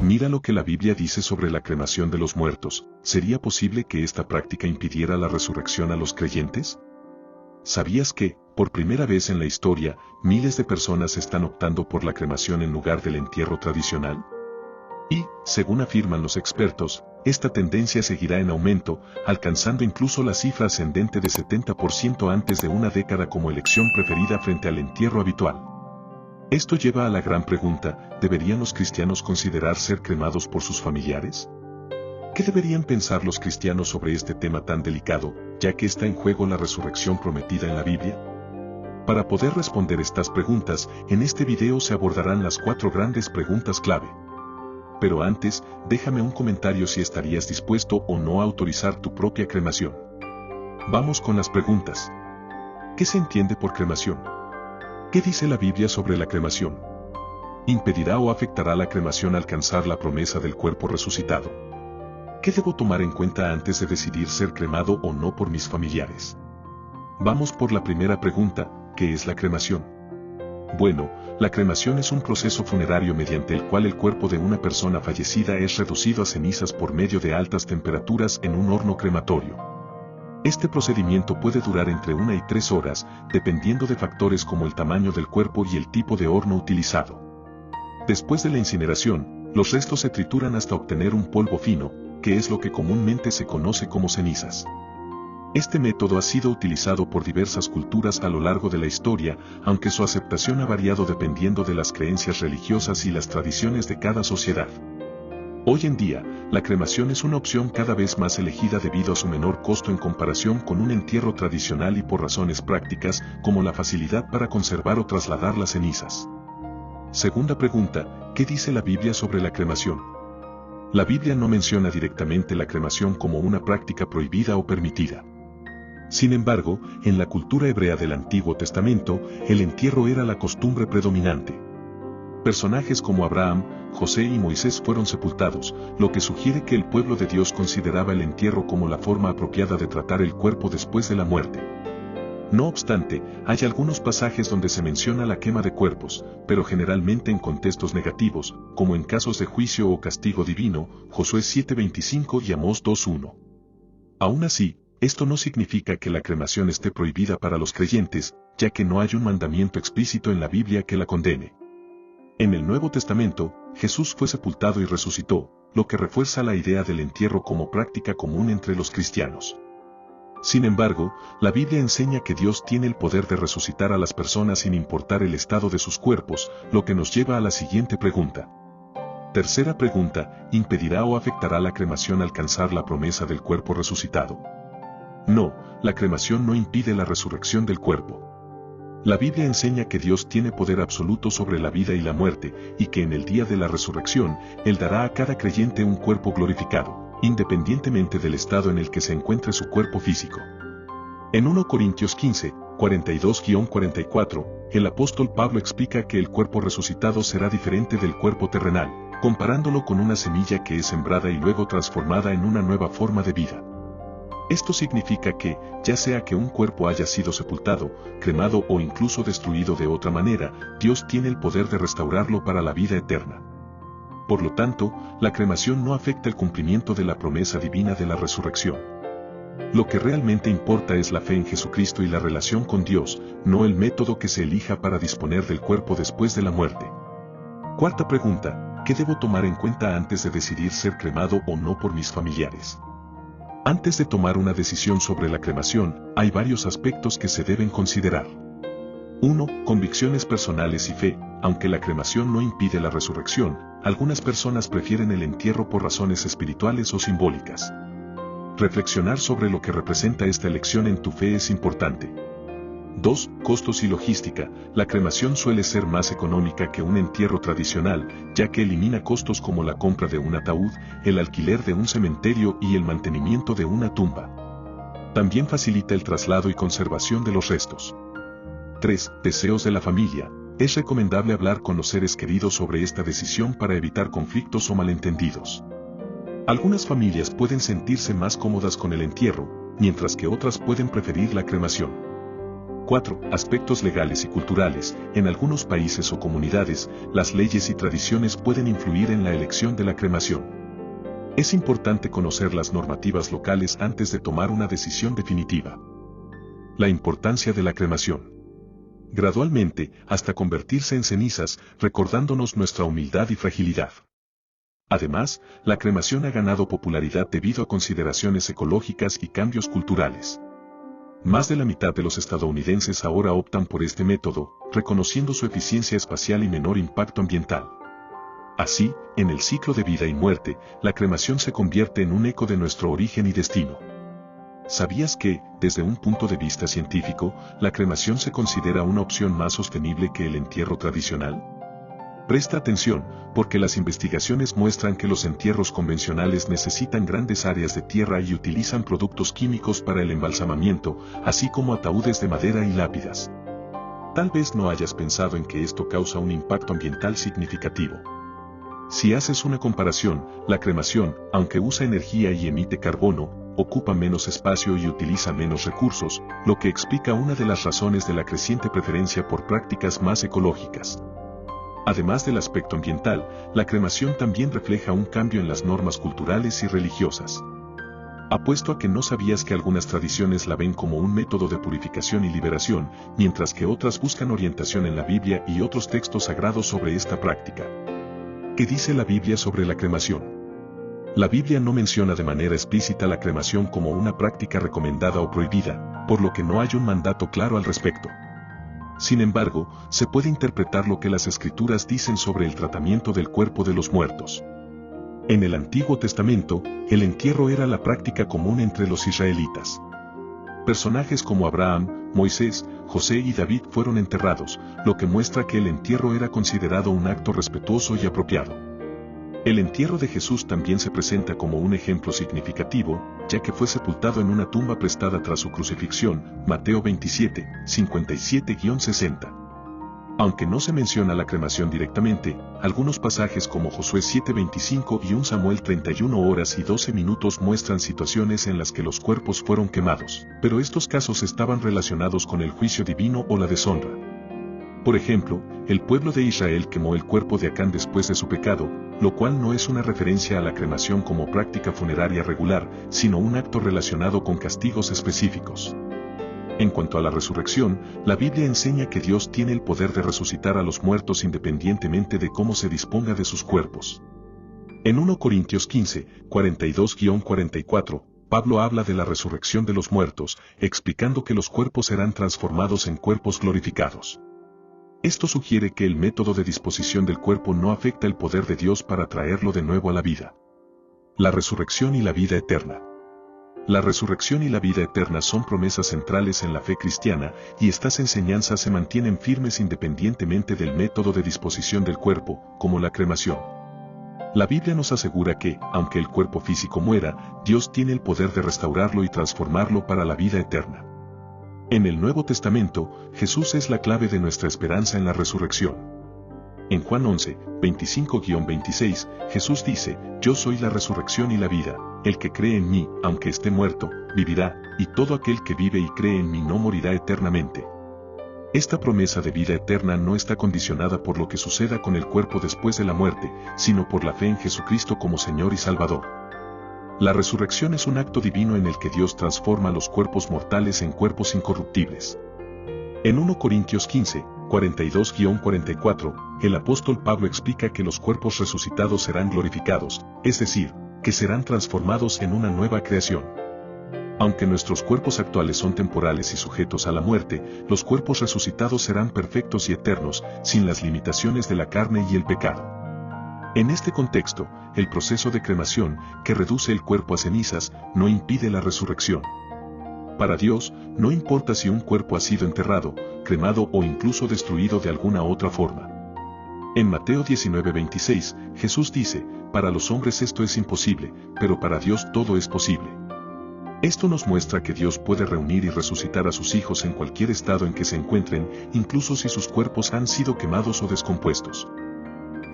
Mira lo que la Biblia dice sobre la cremación de los muertos. ¿Sería posible que esta práctica impidiera la resurrección a los creyentes? ¿Sabías que, por primera vez en la historia, miles de personas están optando por la cremación en lugar del entierro tradicional? Y, según afirman los expertos, esta tendencia seguirá en aumento, alcanzando incluso la cifra ascendente de 70% antes de una década como elección preferida frente al entierro habitual. Esto lleva a la gran pregunta: ¿deberían los cristianos considerar ser cremados por sus familiares? ¿Qué deberían pensar los cristianos sobre este tema tan delicado, ya que está en juego la resurrección prometida en la Biblia? Para poder responder estas preguntas, en este video se abordarán las 4 grandes preguntas clave. Pero antes, déjame un comentario si estarías dispuesto o no a autorizar tu propia cremación. Vamos con las preguntas. ¿Qué se entiende por cremación? ¿Qué dice la Biblia sobre la cremación? ¿Impedirá o afectará la cremación alcanzar la promesa del cuerpo resucitado? ¿Qué debo tomar en cuenta antes de decidir ser cremado o no por mis familiares? Vamos por la primera pregunta: ¿qué es la cremación? Bueno, la cremación es un proceso funerario mediante el cual el cuerpo de una persona fallecida es reducido a cenizas por medio de altas temperaturas en un horno crematorio. Este procedimiento puede durar entre 1 y 3 horas, dependiendo de factores como el tamaño del cuerpo y el tipo de horno utilizado. Después de la incineración, los restos se trituran hasta obtener un polvo fino, que es lo que comúnmente se conoce como cenizas. Este método ha sido utilizado por diversas culturas a lo largo de la historia, aunque su aceptación ha variado dependiendo de las creencias religiosas y las tradiciones de cada sociedad. Hoy en día, la cremación es una opción cada vez más elegida debido a su menor costo en comparación con un entierro tradicional y por razones prácticas, como la facilidad para conservar o trasladar las cenizas. Segunda pregunta: ¿qué dice la Biblia sobre la cremación? La Biblia no menciona directamente la cremación como una práctica prohibida o permitida. Sin embargo, en la cultura hebrea del Antiguo Testamento, el entierro era la costumbre predominante. Personajes como Abraham, José y Moisés fueron sepultados, lo que sugiere que el pueblo de Dios consideraba el entierro como la forma apropiada de tratar el cuerpo después de la muerte. No obstante, hay algunos pasajes donde se menciona la quema de cuerpos, pero generalmente en contextos negativos, como en casos de juicio o castigo divino, Josué 7:25 y Amós 2:1. Aún así, esto no significa que la cremación esté prohibida para los creyentes, ya que no hay un mandamiento explícito en la Biblia que la condene. En el Nuevo Testamento, Jesús fue sepultado y resucitó, lo que refuerza la idea del entierro como práctica común entre los cristianos. Sin embargo, la Biblia enseña que Dios tiene el poder de resucitar a las personas sin importar el estado de sus cuerpos, lo que nos lleva a la siguiente pregunta. Tercera pregunta: ¿impedirá o afectará la cremación alcanzar la promesa del cuerpo resucitado? No, la cremación no impide la resurrección del cuerpo. La Biblia enseña que Dios tiene poder absoluto sobre la vida y la muerte, y que en el día de la resurrección, Él dará a cada creyente un cuerpo glorificado, independientemente del estado en el que se encuentre su cuerpo físico. En 1 Corintios 15, 42-44, el apóstol Pablo explica que el cuerpo resucitado será diferente del cuerpo terrenal, comparándolo con una semilla que es sembrada y luego transformada en una nueva forma de vida. Esto significa que, ya sea que un cuerpo haya sido sepultado, cremado o incluso destruido de otra manera, Dios tiene el poder de restaurarlo para la vida eterna. Por lo tanto, la cremación no afecta el cumplimiento de la promesa divina de la resurrección. Lo que realmente importa es la fe en Jesucristo y la relación con Dios, no el método que se elija para disponer del cuerpo después de la muerte. Cuarta pregunta: ¿qué debo tomar en cuenta antes de decidir ser cremado o no por mis familiares? Antes de tomar una decisión sobre la cremación, hay varios aspectos que se deben considerar. 1. Convicciones personales y fe. Aunque la cremación no impide la resurrección, algunas personas prefieren el entierro por razones espirituales o simbólicas. Reflexionar sobre lo que representa esta elección en tu fe es importante. 2. Costos y logística. La cremación suele ser más económica que un entierro tradicional, ya que elimina costos como la compra de un ataúd, el alquiler de un cementerio y el mantenimiento de una tumba. También facilita el traslado y conservación de los restos. 3. Deseos de la familia. Es recomendable hablar con los seres queridos sobre esta decisión para evitar conflictos o malentendidos. Algunas familias pueden sentirse más cómodas con el entierro, mientras que otras pueden preferir la cremación. 4. Aspectos legales y culturales. En algunos países o comunidades, las leyes y tradiciones pueden influir en la elección de la cremación. Es importante conocer las normativas locales antes de tomar una decisión definitiva. La importancia de la cremación. Gradualmente, hasta convertirse en cenizas, recordándonos nuestra humildad y fragilidad. Además, la cremación ha ganado popularidad debido a consideraciones ecológicas y cambios culturales. Más de la mitad de los estadounidenses ahora optan por este método, reconociendo su eficiencia espacial y menor impacto ambiental. Así, en el ciclo de vida y muerte, la cremación se convierte en un eco de nuestro origen y destino. ¿Sabías que, desde un punto de vista científico, la cremación se considera una opción más sostenible que el entierro tradicional? Presta atención, porque las investigaciones muestran que los entierros convencionales necesitan grandes áreas de tierra y utilizan productos químicos para el embalsamamiento, así como ataúdes de madera y lápidas. Tal vez no hayas pensado en que esto causa un impacto ambiental significativo. Si haces una comparación, la cremación, aunque usa energía y emite carbono, ocupa menos espacio y utiliza menos recursos, lo que explica una de las razones de la creciente preferencia por prácticas más ecológicas. Además del aspecto ambiental, la cremación también refleja un cambio en las normas culturales y religiosas. Apuesto a que no sabías que algunas tradiciones la ven como un método de purificación y liberación, mientras que otras buscan orientación en la Biblia y otros textos sagrados sobre esta práctica. ¿Qué dice la Biblia sobre la cremación? La Biblia no menciona de manera explícita la cremación como una práctica recomendada o prohibida, por lo que no hay un mandato claro al respecto. Sin embargo, se puede interpretar lo que las Escrituras dicen sobre el tratamiento del cuerpo de los muertos. En el Antiguo Testamento, el entierro era la práctica común entre los israelitas. Personajes como Abraham, Moisés, José y David fueron enterrados, lo que muestra que el entierro era considerado un acto respetuoso y apropiado. El entierro de Jesús también se presenta como un ejemplo significativo, ya que fue sepultado en una tumba prestada tras su crucifixión, Mateo 27, 57-60. Aunque no se menciona la cremación directamente, algunos pasajes como Josué 7:25 y 1 Samuel 31 horas y 12 minutos muestran situaciones en las que los cuerpos fueron quemados, pero estos casos estaban relacionados con el juicio divino o la deshonra. Por ejemplo, el pueblo de Israel quemó el cuerpo de Acán después de su pecado, lo cual no es una referencia a la cremación como práctica funeraria regular, sino un acto relacionado con castigos específicos. En cuanto a la resurrección, la Biblia enseña que Dios tiene el poder de resucitar a los muertos independientemente de cómo se disponga de sus cuerpos. En 1 Corintios 15, 42-44, Pablo habla de la resurrección de los muertos, explicando que los cuerpos serán transformados en cuerpos glorificados. Esto sugiere que el método de disposición del cuerpo no afecta el poder de Dios para traerlo de nuevo a la vida. La resurrección y la vida eterna. La resurrección y la vida eterna son promesas centrales en la fe cristiana, y estas enseñanzas se mantienen firmes independientemente del método de disposición del cuerpo, como la cremación. La Biblia nos asegura que, aunque el cuerpo físico muera, Dios tiene el poder de restaurarlo y transformarlo para la vida eterna. En el Nuevo Testamento, Jesús es la clave de nuestra esperanza en la resurrección. En Juan 11, 25-26, Jesús dice, «Yo soy la resurrección y la vida, el que cree en mí, aunque esté muerto, vivirá, y todo aquel que vive y cree en mí no morirá eternamente». Esta promesa de vida eterna no está condicionada por lo que suceda con el cuerpo después de la muerte, sino por la fe en Jesucristo como Señor y Salvador. La resurrección es un acto divino en el que Dios transforma los cuerpos mortales en cuerpos incorruptibles. En 1 Corintios 15, 42-44, el apóstol Pablo explica que los cuerpos resucitados serán glorificados, es decir, que serán transformados en una nueva creación. Aunque nuestros cuerpos actuales son temporales y sujetos a la muerte, los cuerpos resucitados serán perfectos y eternos, sin las limitaciones de la carne y el pecado. En este contexto, el proceso de cremación, que reduce el cuerpo a cenizas, no impide la resurrección. Para Dios, no importa si un cuerpo ha sido enterrado, cremado o incluso destruido de alguna otra forma. En Mateo 19:26, Jesús dice, «Para los hombres esto es imposible, pero para Dios todo es posible». Esto nos muestra que Dios puede reunir y resucitar a sus hijos en cualquier estado en que se encuentren, incluso si sus cuerpos han sido quemados o descompuestos.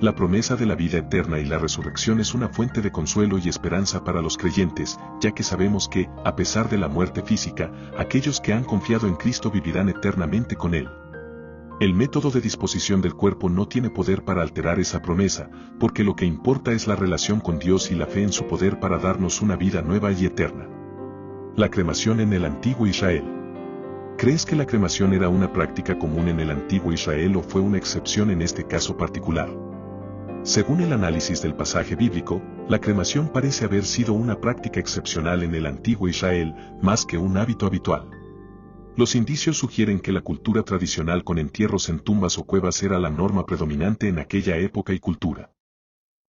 La promesa de la vida eterna y la resurrección es una fuente de consuelo y esperanza para los creyentes, ya que sabemos que, a pesar de la muerte física, aquellos que han confiado en Cristo vivirán eternamente con Él. El método de disposición del cuerpo no tiene poder para alterar esa promesa, porque lo que importa es la relación con Dios y la fe en su poder para darnos una vida nueva y eterna. La cremación en el antiguo Israel. ¿Crees que la cremación era una práctica común en el antiguo Israel o fue una excepción en este caso particular? Según el análisis del pasaje bíblico, la cremación parece haber sido una práctica excepcional en el antiguo Israel, más que un hábito habitual. Los indicios sugieren que la cultura tradicional con entierros en tumbas o cuevas era la norma predominante en aquella época y cultura.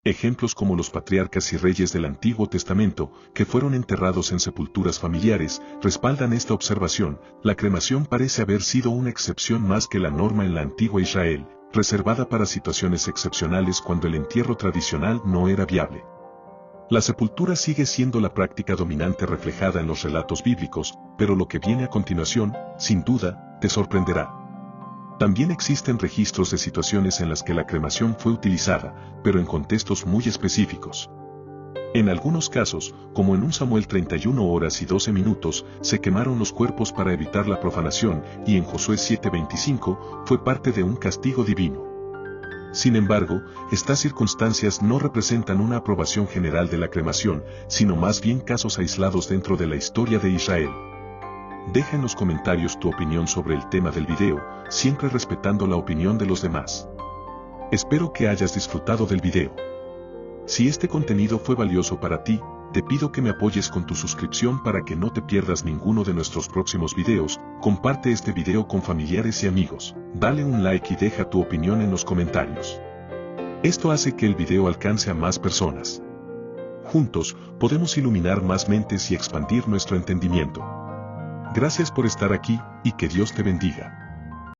Ejemplos como los patriarcas y reyes del Antiguo Testamento, que fueron enterrados en sepulturas familiares, respaldan esta observación. La cremación parece haber sido una excepción más que la norma en la antigua Israel, reservada para situaciones excepcionales cuando el entierro tradicional no era viable. La sepultura sigue siendo la práctica dominante reflejada en los relatos bíblicos, pero lo que viene a continuación, sin duda, te sorprenderá. También existen registros de situaciones en las que la cremación fue utilizada, pero en contextos muy específicos. En algunos casos, como en 1 Samuel 31 horas y 12 minutos, se quemaron los cuerpos para evitar la profanación, y en Josué 7:25, fue parte de un castigo divino. Sin embargo, estas circunstancias no representan una aprobación general de la cremación, sino más bien casos aislados dentro de la historia de Israel. Deja en los comentarios tu opinión sobre el tema del video, siempre respetando la opinión de los demás. Espero que hayas disfrutado del video. Si este contenido fue valioso para ti, te pido que me apoyes con tu suscripción para que no te pierdas ninguno de nuestros próximos videos. Comparte este video con familiares y amigos, dale un like y deja tu opinión en los comentarios. Esto hace que el video alcance a más personas. Juntos, podemos iluminar más mentes y expandir nuestro entendimiento. Gracias por estar aquí, y que Dios te bendiga.